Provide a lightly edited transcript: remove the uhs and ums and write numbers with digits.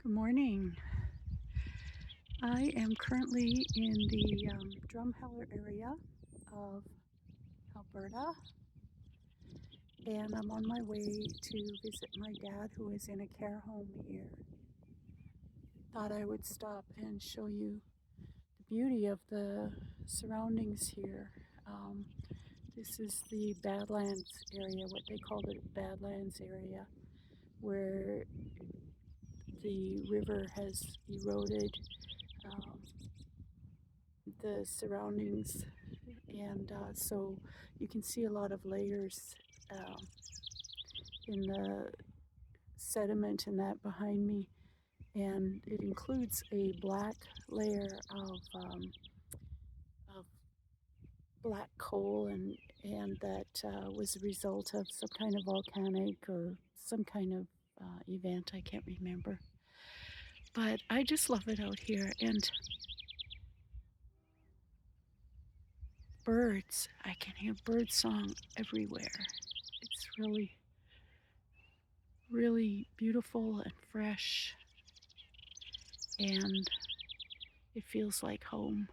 Good morning. I am currently in the Drumheller area of Alberta, and I'm on my way to visit my dad who is in a care home here. Thought I would stop and show you the beauty of the surroundings here. This is the Badlands area, what they call the Badlands area, where the river has eroded um, the surroundings, and so you can see a lot of layers um, in the sediment and that behind me, and it includes a black layer of black coal, and that was a result of some kind of volcanic or some kind of event. I can't remember, but I just love it out here. And birds, I can hear bird song everywhere. It's really beautiful and fresh, and it feels like home.